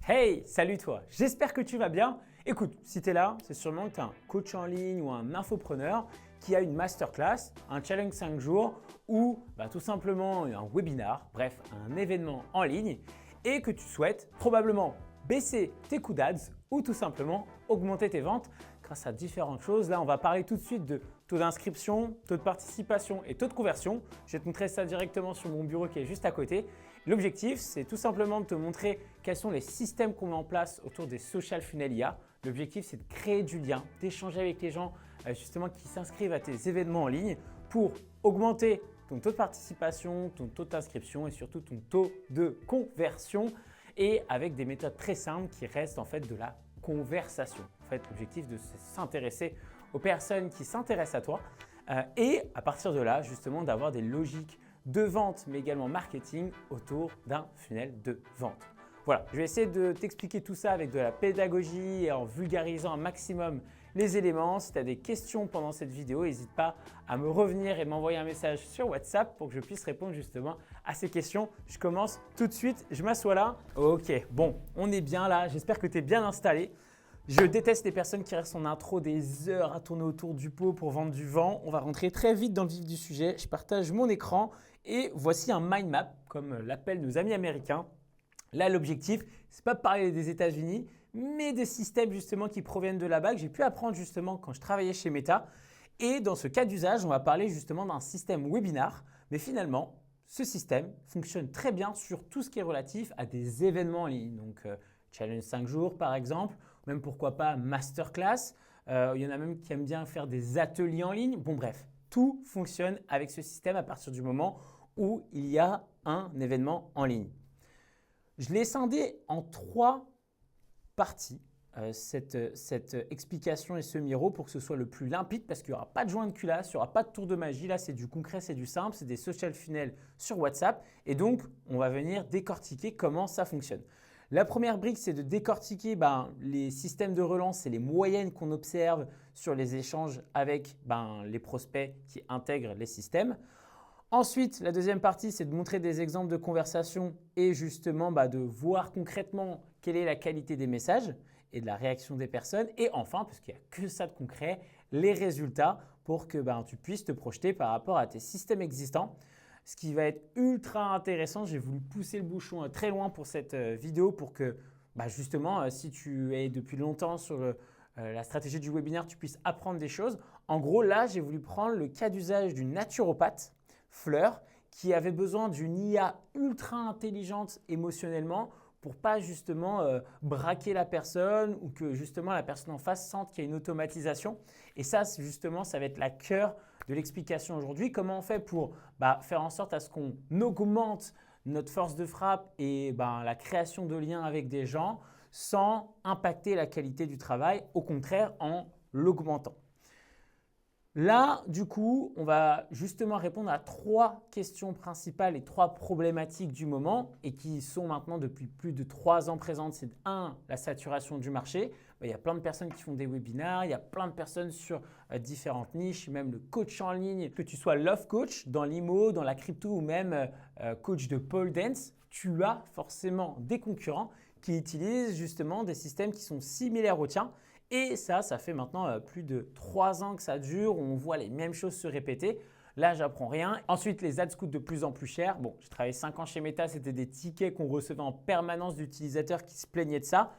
Hey, salut toi, j'espère que tu vas bien. Écoute, si tu es là, c'est sûrement que tu es un coach en ligne ou un infopreneur qui a une masterclass, un challenge 5 jours ou tout simplement un webinar, bref, un événement en ligne et que tu souhaites probablement baisser tes coûts d'ads ou tout simplement augmenter tes ventes grâce à différentes choses. Là, on va parler tout de suite de taux d'inscription, taux de participation et taux de conversion. Je vais te montrer ça directement sur mon bureau qui est juste à côté. L'objectif, c'est tout simplement de te montrer quels sont les systèmes qu'on met en place autour des social funnel IA. L'objectif, c'est de créer du lien, d'échanger avec les gens justement qui s'inscrivent à tes événements en ligne pour augmenter ton taux de participation, ton taux d'inscription et surtout ton taux de conversion et avec des méthodes très simples qui restent en fait de la conversation. En fait, l'objectif de s'intéresser aux personnes qui s'intéressent à toi et à partir de là, justement, d'avoir des logiques de vente mais également marketing autour d'un funnel de vente. Voilà, je vais essayer de t'expliquer tout ça avec de la pédagogie et en vulgarisant un maximum les éléments. Si tu as des questions pendant cette vidéo, n'hésite pas à me revenir et m'envoyer un message sur WhatsApp pour que je puisse répondre justement à ces questions. Je commence tout de suite, je m'assois là. Ok, bon, on est bien là, j'espère que tu es bien installé. Je déteste les personnes qui restent en intro des heures à tourner autour du pot pour vendre du vent. On va rentrer très vite dans le vif du sujet. Je partage mon écran et voici un mind map, comme l'appellent nos amis américains. Là, l'objectif, ce n'est pas de parler des États-Unis, mais des systèmes justement qui proviennent de là-bas que j'ai pu apprendre justement quand je travaillais chez Meta. Et dans ce cas d'usage, on va parler justement d'un système webinar. Mais finalement, ce système fonctionne très bien sur tout ce qui est relatif à des événements en ligne. Donc, challenge 5 jours par exemple, même pourquoi pas masterclass. Il y en a même qui aiment bien faire des ateliers en ligne. Bon bref, tout fonctionne avec ce système à partir du moment où il y a un événement en ligne. Je l'ai scindé en 3 parties, cette explication et ce miro pour que ce soit le plus limpide parce qu'il n'y aura pas de joint de culasse, il n'y aura pas de tour de magie. Là, c'est du concret, c'est du simple, c'est des social funnels sur WhatsApp et donc on va venir décortiquer comment ça fonctionne. La première brique, c'est de décortiquer les systèmes de relance et les moyennes qu'on observe sur les échanges avec les prospects qui intègrent les systèmes. Ensuite, la deuxième partie, c'est de montrer des exemples de conversation et justement de voir concrètement quelle est la qualité des messages et de la réaction des personnes. Et enfin, parce qu'il n'y a que ça de concret, les résultats pour que tu puisses te projeter par rapport à tes systèmes existants. Ce qui va être ultra intéressant, j'ai voulu pousser le bouchon très loin pour cette vidéo pour que justement, si tu es depuis longtemps sur la stratégie du webinaire, tu puisses apprendre des choses. En gros, là, j'ai voulu prendre le cas d'usage d'une naturopathe, Fleur, qui avait besoin d'une IA ultra intelligente émotionnellement pour pas justement braquer la personne ou que justement la personne en face sente qu'il y a une automatisation. Et ça, justement, ça va être la cœur de l'explication aujourd'hui. Comment on fait pour faire en sorte à ce qu'on augmente notre force de frappe et la création de liens avec des gens sans impacter la qualité du travail, au contraire en l'augmentant. Là, du coup, on va justement répondre à 3 questions principales et 3 problématiques du moment et qui sont maintenant depuis plus de 3 ans présentes. C'est 1, la saturation du marché. Il y a plein de personnes qui font des webinars, il y a plein de personnes sur différentes niches, même le coach en ligne, que tu sois love coach dans l'IMO, dans la crypto ou même coach de pole dance, tu as forcément des concurrents qui utilisent justement des systèmes qui sont similaires aux tiens. Et ça fait maintenant plus de 3 ans que ça dure, où on voit les mêmes choses se répéter. Là, j'apprends rien. Ensuite, les ads coûtent de plus en plus cher. Bon, j'ai travaillé 5 ans chez Meta, c'était des tickets qu'on recevait en permanence d'utilisateurs qui se plaignaient de ça.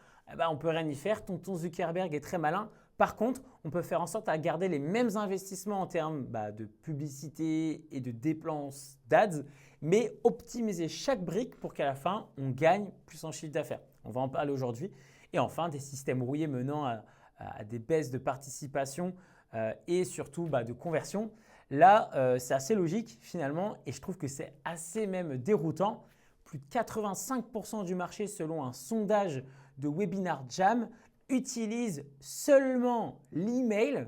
On ne peut rien y faire. Tonton Zuckerberg est très malin. Par contre, on peut faire en sorte à garder les mêmes investissements en termes de publicité et de dépenses d'ads, mais optimiser chaque brique pour qu'à la fin, on gagne plus en chiffre d'affaires. On va en parler aujourd'hui. Et enfin, des systèmes rouillés menant à des baisses de participation et surtout de conversion. Là, c'est assez logique finalement et je trouve que c'est assez même déroutant. Plus de 85% du marché, selon un sondage de Webinar Jam, utilise seulement l'email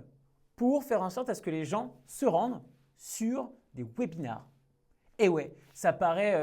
pour faire en sorte à ce que les gens se rendent sur des webinars. Et ouais, ça paraît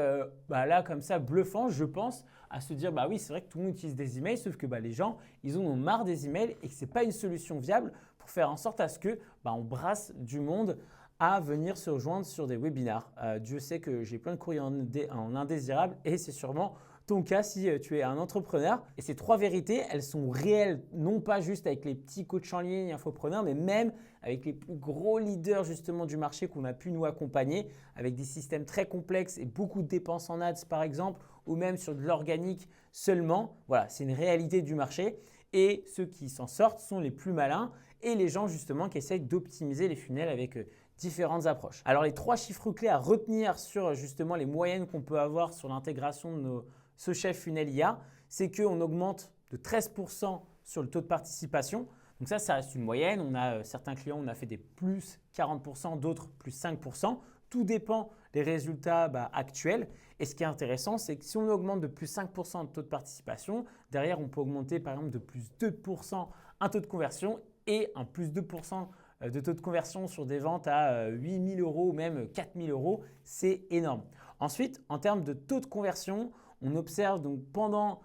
là comme ça bluffant, je pense, à se dire oui, c'est vrai que tout le monde utilise des emails, sauf que les gens, ils en ont marre des emails et que ce n'est pas une solution viable pour faire en sorte à ce que on brasse du monde à venir se rejoindre sur des webinars. Dieu sait que j'ai plein de courriers en indésirables et c'est sûrement ton cas si tu es un entrepreneur. Et ces 3 vérités, elles sont réelles, non pas juste avec les petits coachs en ligne, infopreneurs, mais même avec les plus gros leaders justement du marché qu'on a pu nous accompagner, avec des systèmes très complexes et beaucoup de dépenses en ads par exemple, ou même sur de l'organique seulement. Voilà, c'est une réalité du marché. Et ceux qui s'en sortent sont les plus malins et les gens justement qui essayent d'optimiser les funnels avec différentes approches. Alors les 3 chiffres clés à retenir sur justement les moyennes qu'on peut avoir sur l'intégration de nos chefs funnel IA, c'est qu'on augmente de 13% sur le taux de participation. Donc ça reste une moyenne. On a certains clients, on a fait des plus 40%, d'autres plus 5%. Tout dépend des résultats actuels. Et ce qui est intéressant, c'est que si on augmente de plus 5% de taux de participation, derrière, on peut augmenter par exemple de plus 2% un taux de conversion et un plus 2% de taux de conversion sur des ventes à 8 000 € ou même 4 000 €. C'est énorme. Ensuite, en termes de taux de conversion, on observe donc pendant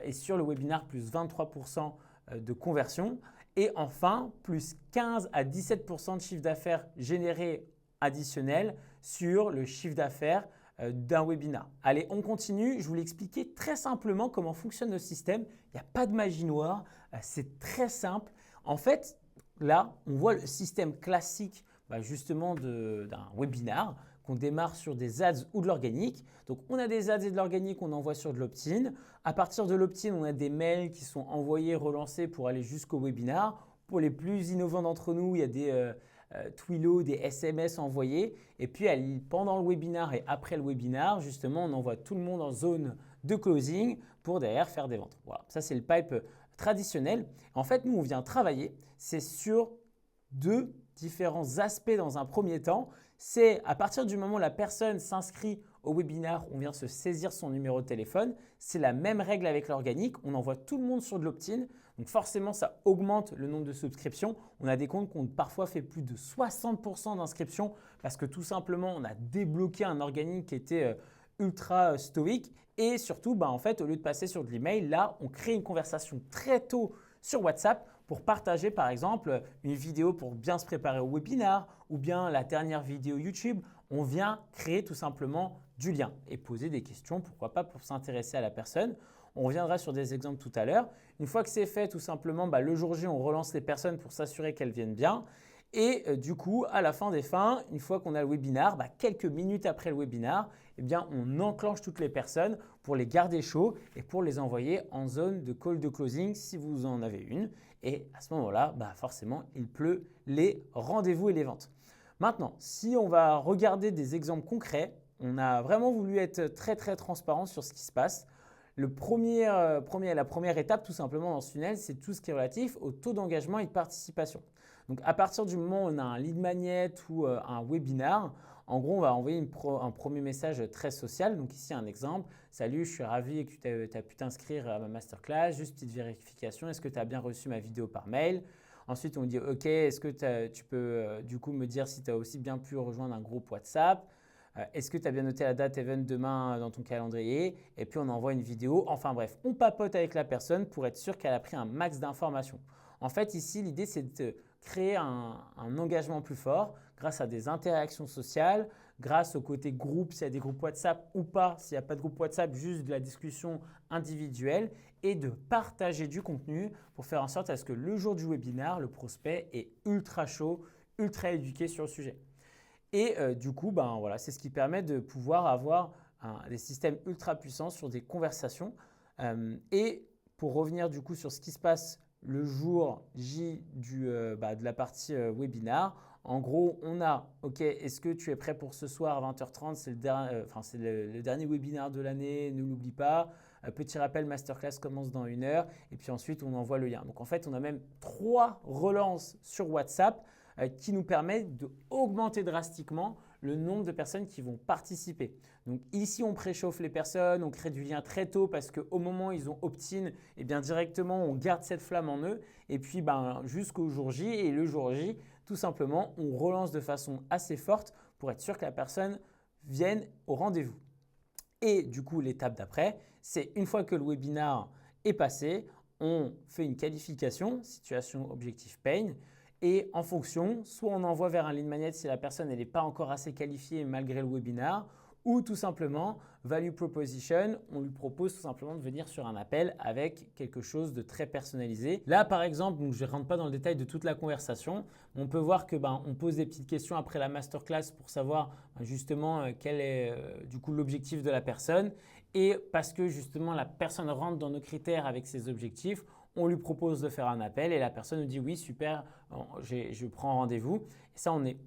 et sur le webinaire plus 23% de conversion. Et enfin, plus 15 à 17% de chiffre d'affaires généré additionnel sur le chiffre d'affaires d'un webinar. Allez, on continue. Je vais vous expliquer très simplement comment fonctionne le système. Il n'y a pas de magie noire. C'est très simple. En fait, là, on voit le système classique justement d'un webinar qu'on démarre sur des ads ou de l'organique. Donc, on a des ads et de l'organique, on envoie sur de l'opt-in. À partir de l'opt-in, on a des mails qui sont envoyés, relancés pour aller jusqu'au webinar. Pour les plus innovants d'entre nous, il y a des Twilio, des SMS envoyés. Et puis, pendant le webinar et après le webinar, justement, on envoie tout le monde en zone de closing pour derrière faire des ventes. Voilà, ça c'est le pipe traditionnel. En fait, nous, on vient travailler, c'est sur 2 différents aspects dans un premier temps. C'est à partir du moment où la personne s'inscrit au webinar, on vient se saisir son numéro de téléphone. C'est la même règle avec l'organique. On envoie tout le monde sur de l'opt-in. Donc forcément, ça augmente le nombre de souscriptions. On a des comptes qui ont parfois fait plus de 60% d'inscriptions parce que tout simplement, on a débloqué un organique qui était ultra stoïque. Et surtout, en fait, au lieu de passer sur de l'email, là, on crée une conversation très tôt sur WhatsApp pour partager par exemple une vidéo pour bien se préparer au webinar ou bien la dernière vidéo YouTube. On vient créer tout simplement du lien et poser des questions, pourquoi pas pour s'intéresser à la personne. On reviendra sur des exemples tout à l'heure. Une fois que c'est fait, tout simplement, le jour J, on relance les personnes pour s'assurer qu'elles viennent bien. Et du coup, à la fin des fins, une fois qu'on a le webinar, quelques minutes après le webinar, on enclenche toutes les personnes pour les garder chauds et pour les envoyer en zone de call de closing si vous en avez une. Et à ce moment-là, forcément, il pleut les rendez-vous et les ventes. Maintenant, si on va regarder des exemples concrets, on a vraiment voulu être très très transparent sur ce qui se passe. La première étape tout simplement dans ce funnel, c'est tout ce qui est relatif au taux d'engagement et de participation. Donc à partir du moment où on a un lead magnet ou un webinar, en gros, on va envoyer un premier message très social. Donc ici, un exemple. Salut, je suis ravi que tu as pu t'inscrire à ma masterclass. Juste petite vérification. Est-ce que tu as bien reçu ma vidéo par mail? Ensuite, on dit OK, est-ce que tu peux du coup me dire si tu as aussi bien pu rejoindre un groupe WhatsApp? Est-ce que tu as bien noté la date event demain dans ton calendrier? Et puis, on envoie une vidéo. Enfin bref, on papote avec la personne pour être sûr qu'elle a pris un max d'informations. En fait, ici, l'idée, c'est de créer un engagement plus fort grâce à des interactions sociales, grâce au côté groupe, s'il y a des groupes WhatsApp ou pas. S'il n'y a pas de groupe WhatsApp, juste de la discussion individuelle et de partager du contenu pour faire en sorte à ce que le jour du webinaire, le prospect est ultra chaud, ultra éduqué sur le sujet. Et du coup, voilà, c'est ce qui permet de pouvoir avoir des systèmes ultra puissants sur des conversations. Et pour revenir du coup sur ce qui se passe le jour J de la partie webinar, en gros, on a « Ok, est-ce que tu es prêt pour ce soir à 20h30 ?» C'est le dernier webinaire de l'année, ne l'oublie pas. Petit rappel, masterclass commence dans 1 heure. Et puis ensuite, on envoie le lien. Donc en fait, on a même 3 relances sur WhatsApp qui nous permettent d'augmenter drastiquement le nombre de personnes qui vont participer. Donc ici, on préchauffe les personnes, on crée du lien très tôt parce qu'au moment où ils ont opt-in, directement, on garde cette flamme en eux. Et puis, jusqu'au jour J. Et le jour J, tout simplement, on relance de façon assez forte pour être sûr que la personne vienne au rendez-vous. Et du coup, l'étape d'après, c'est une fois que le webinar est passé, on fait une qualification, situation, objectif, pain. Et en fonction, soit on envoie vers un lead magnet si la personne n'est pas encore assez qualifiée malgré le webinar, ou tout simplement value proposition, on lui propose tout simplement de venir sur un appel avec quelque chose de très personnalisé. Là par exemple, donc je ne rentre pas dans le détail de toute la conversation, on peut voir que on pose des petites questions après la masterclass pour savoir justement quel est du coup l'objectif de la personne, et parce que justement la personne rentre dans nos critères avec ses objectifs, on lui propose de faire un appel et la personne nous dit oui super, je prends rendez-vous. Et ça, on est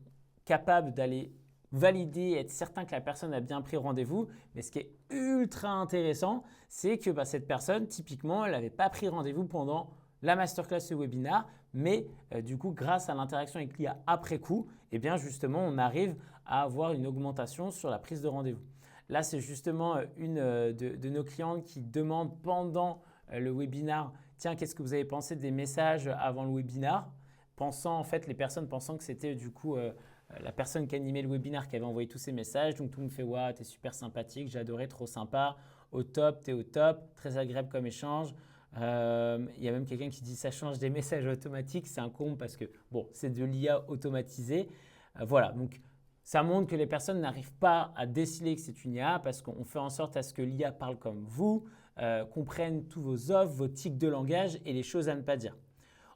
capable d'aller valider, être certain que la personne a bien pris rendez-vous. Mais ce qui est ultra intéressant, c'est que cette personne, typiquement, elle n'avait pas pris rendez-vous pendant la masterclass ou webinar, mais du coup, grâce à l'interaction avec l'IA après coup, eh bien justement, on arrive à avoir une augmentation sur la prise de rendez-vous. Là, c'est justement une de nos clientes qui demande pendant le webinar, tiens, qu'est-ce que vous avez pensé des messages avant le webinar? Les personnes pensant que c'était du coup la personne qui animait le webinar qui avait envoyé tous ces messages. Donc tout le monde fait « Waouh, t'es super sympathique, j'ai adoré, trop sympa, au top, t'es au top, très agréable comme échange ». Il y a même quelqu'un qui dit « Ça change des messages automatiques ». C'est un comble parce que bon, c'est de l'IA automatisée. Voilà, donc ça montre que les personnes n'arrivent pas à déceler que c'est une IA parce qu'on fait en sorte à ce que l'IA parle comme vous, comprenne tous vos offres, vos tics de langage et les choses à ne pas dire.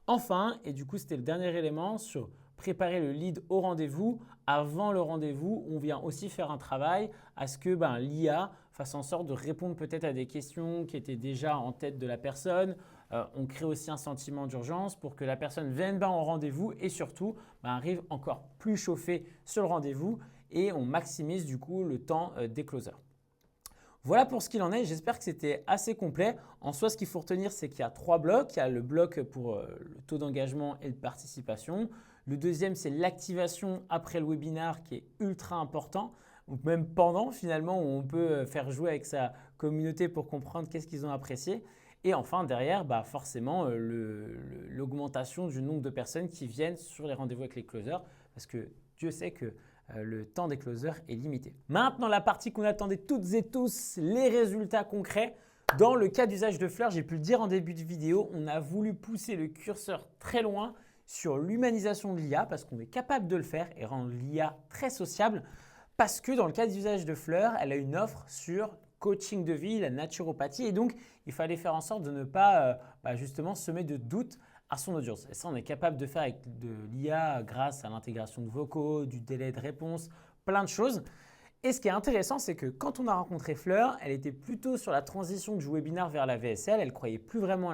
Enfin, et du coup c'était le dernier élément sur préparer le lead au rendez-vous. Avant le rendez-vous, on vient aussi faire un travail à ce que l'IA fasse en sorte de répondre peut-être à des questions qui étaient déjà en tête de la personne. On crée aussi un sentiment d'urgence pour que la personne vienne au rendez-vous et surtout arrive encore plus chauffée sur le rendez-vous et on maximise du coup le temps des closers. Voilà pour ce qu'il en est. J'espère que c'était assez complet. En soi, ce qu'il faut retenir, c'est qu'il y a 3 blocs. Il y a le bloc pour le taux d'engagement et de participation. Le deuxième, c'est l'activation après le webinar qui est ultra important, ou même pendant finalement, où on peut faire jouer avec sa communauté pour comprendre qu'est-ce qu'ils ont apprécié. Et enfin, derrière, forcément, l'augmentation du nombre de personnes qui viennent sur les rendez-vous avec les closers, parce que Dieu sait que le temps des closers est limité. Maintenant, la partie qu'on attendait toutes et tous, les résultats concrets. Dans le cas d'usage de Fleur, j'ai pu le dire en début de vidéo, on a voulu pousser le curseur très loin sur l'humanisation de l'IA parce qu'on est capable de le faire et rendre l'IA très sociable. Parce que dans le cas d'usage de Fleur, elle a une offre sur coaching de vie, la naturopathie et donc il fallait faire en sorte de ne pas justement semer de doutes à son audience. Et ça, on est capable de faire avec de l'IA grâce à l'intégration de vocaux, du délai de réponse, plein de choses. Et ce qui est intéressant, c'est que quand on a rencontré Fleur, elle était plutôt sur la transition du webinar vers la VSL. Elle ne croyait plus vraiment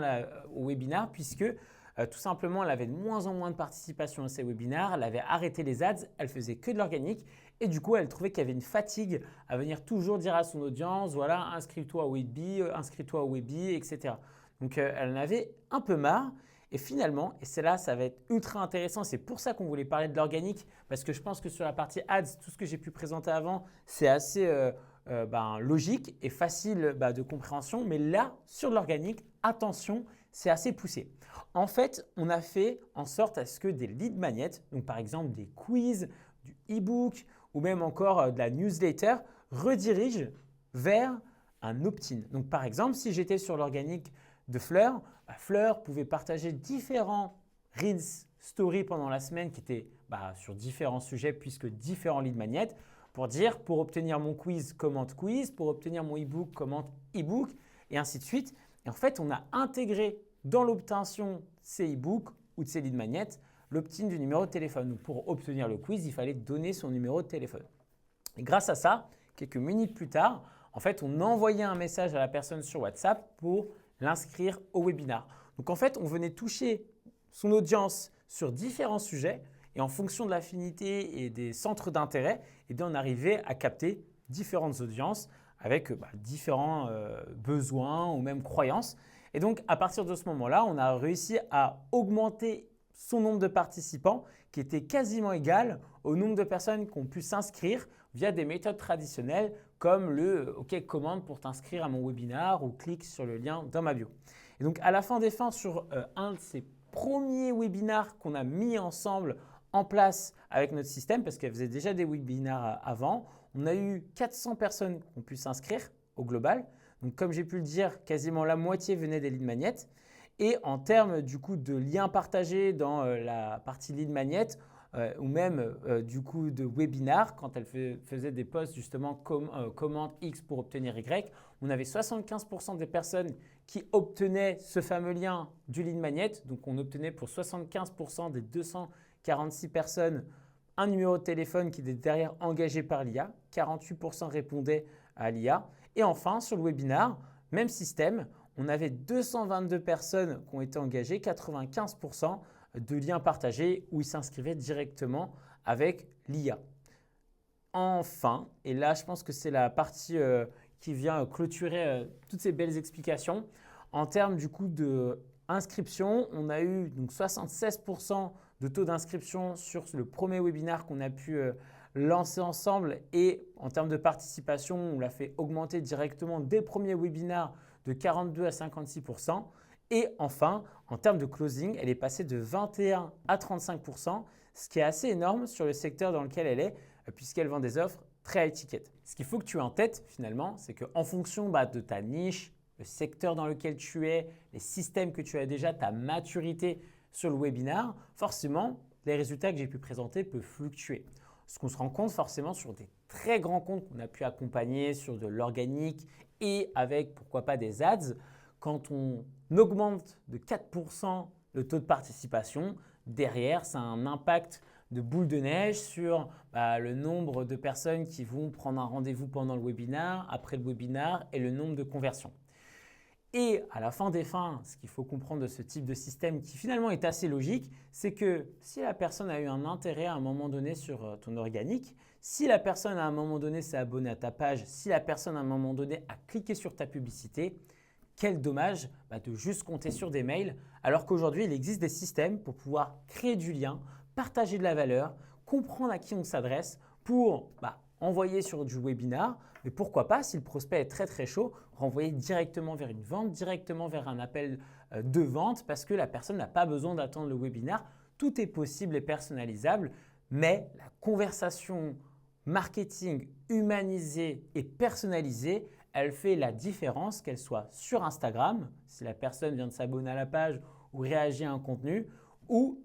au webinar puisque tout simplement, elle avait de moins en moins de participation à ses webinars. Elle avait arrêté les ads, elle faisait que de l'organique. Et du coup, elle trouvait qu'il y avait une fatigue à venir toujours dire à son audience, voilà, inscris-toi au Webi, inscris-toi au Webi, etc. Donc, elle en avait un peu marre. Et finalement, et c'est là, ça va être ultra intéressant, c'est pour ça qu'on voulait parler de l'organique, parce que je pense que sur la partie ads, tout ce que j'ai pu présenter avant, c'est assez logique et facile de compréhension. Mais là, sur l'organique, attention, c'est assez poussé. En fait, on a fait en sorte à ce que des lead magnets, donc par exemple des quiz, du e-book ou même encore de la newsletter, redirigent vers un opt-in. Donc par exemple, si j'étais sur l'organique de Fleur, Fleur pouvait partager différents Reels Story pendant la semaine qui étaient sur différents sujets puisque différents lead magnets pour dire pour obtenir mon quiz, commente quiz, pour obtenir mon e-book, commente e-book et ainsi de suite. Et en fait, on a intégré dans l'obtention de ces e-books ou de ces lead magnets l'opt-in du numéro de téléphone. Donc, pour obtenir le quiz, il fallait donner son numéro de téléphone. Et grâce à ça, quelques minutes plus tard, en fait, on envoyait un message à la personne sur WhatsApp pour l'inscrire au webinar. Donc en fait, on venait toucher son audience sur différents sujets et en fonction de l'affinité et des centres d'intérêt, on arrivait à capter différentes audiences avec différents besoins ou même croyances. Et donc à partir de ce moment-là, on a réussi à augmenter son nombre de participants qui était quasiment égal au nombre de personnes qui ont pu s'inscrire via des méthodes traditionnelles comme le « OK, commande pour t'inscrire à mon webinar » ou « clique sur le lien dans ma bio ». Et donc, à la fin des fins, sur un de ces premiers webinars qu'on a mis ensemble en place avec notre système, parce qu'elle faisait déjà des webinars avant, on a eu 400 personnes qui ont pu s'inscrire au global. Donc, comme j'ai pu le dire, quasiment la moitié venait des lead magnets. Et en termes du coup de liens partagés dans la partie lead magnet, ou même du coup de webinars, quand elle faisait des posts justement commente X pour obtenir Y, on avait 75% des personnes qui obtenaient ce fameux lien du lead magnet. Donc on obtenait pour 75% des 246 personnes un numéro de téléphone qui était derrière engagé par l'IA. 48% répondaient à l'IA. Et enfin, sur le webinar, même système, on avait 222 personnes qui ont été engagées, 95% de liens partagés où ils s'inscrivaient directement avec l'IA. Enfin, et là je pense que c'est la partie qui vient clôturer toutes ces belles explications, en termes du coup d'inscription, on a eu donc 76% de taux d'inscription sur le premier webinaire qu'on a pu lancer ensemble, et en termes de participation, on l'a fait augmenter directement dès le premier webinaire de 42 à 56%. Et enfin, en termes de closing, elle est passée de 21 à 35%, ce qui est assez énorme sur le secteur dans lequel elle est, puisqu'elle vend des offres très high ticket. Ce qu'il faut que tu aies en tête finalement, c'est qu'en fonction de ta niche, le secteur dans lequel tu es, les systèmes que tu as déjà, ta maturité sur le webinar, forcément, les résultats que j'ai pu présenter peuvent fluctuer. Ce qu'on se rend compte forcément sur des très grands comptes qu'on a pu accompagner sur de l'organique et avec pourquoi pas des ads, quand on augmente de 4% le taux de participation, derrière, ça a un impact de boule de neige sur le nombre de personnes qui vont prendre un rendez-vous pendant le webinaire, après le webinaire et le nombre de conversions. Et à la fin des fins, ce qu'il faut comprendre de ce type de système qui finalement est assez logique, c'est que si la personne a eu un intérêt à un moment donné sur ton organique, si la personne à un moment donné s'est abonnée à ta page, si la personne à un moment donné a cliqué sur ta publicité, quel dommage de juste compter sur des mails, alors qu'aujourd'hui il existe des systèmes pour pouvoir créer du lien, partager de la valeur, comprendre à qui on s'adresse pour envoyer sur du webinar, mais pourquoi pas, si le prospect est très très chaud, renvoyer directement vers une vente, directement vers un appel de vente, parce que la personne n'a pas besoin d'attendre le webinar. Tout est possible et personnalisable, mais la conversation marketing humanisée et personnalisée, elle fait la différence, qu'elle soit sur Instagram, si la personne vient de s'abonner à la page ou réagit à un contenu, ou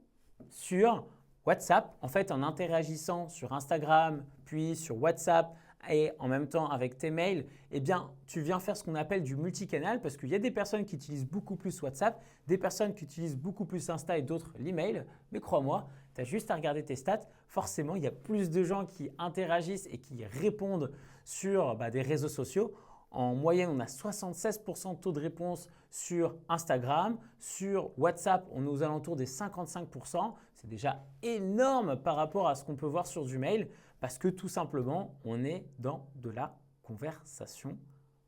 sur WhatsApp. En fait, en interagissant sur Instagram, puis sur WhatsApp et en même temps avec tes mails, eh bien, tu viens faire ce qu'on appelle du multicanal, parce qu'il y a des personnes qui utilisent beaucoup plus WhatsApp, des personnes qui utilisent beaucoup plus Insta et d'autres l'email. Mais crois-moi, tu as juste à regarder tes stats. Forcément, il y a plus de gens qui interagissent et qui répondent sur des réseaux sociaux. En moyenne, on a 76% de taux de réponse sur Instagram. Sur WhatsApp, on est aux alentours des 55%. C'est déjà énorme par rapport à ce qu'on peut voir sur du mail, parce que tout simplement, on est dans de la conversation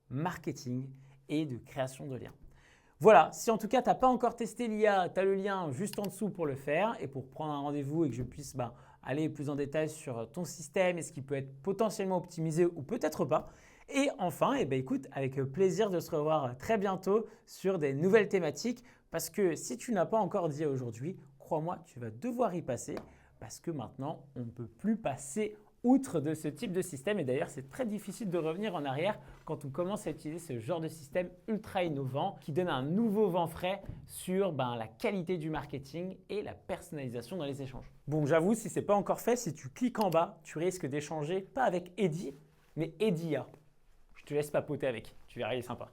marketing et de création de liens. Voilà, si en tout cas, tu n'as pas encore testé l'IA, tu as le lien juste en dessous pour le faire et pour prendre un rendez-vous et que je puisse aller plus en détail sur ton système et ce qui peut être potentiellement optimisé ou peut-être pas. Et enfin, écoute, avec plaisir de se revoir très bientôt sur des nouvelles thématiques, parce que si tu n'as pas encore d'IA aujourd'hui, crois-moi, tu vas devoir y passer, parce que maintenant, on ne peut plus passer outre de ce type de système. Et d'ailleurs, c'est très difficile de revenir en arrière quand on commence à utiliser ce genre de système ultra innovant qui donne un nouveau vent frais sur la qualité du marketing et la personnalisation dans les échanges. Bon, j'avoue, si ce n'est pas encore fait, si tu cliques en bas, tu risques d'échanger pas avec Eddy, mais Eddy IA. Je te laisse papoter avec, tu verras, il est sympa.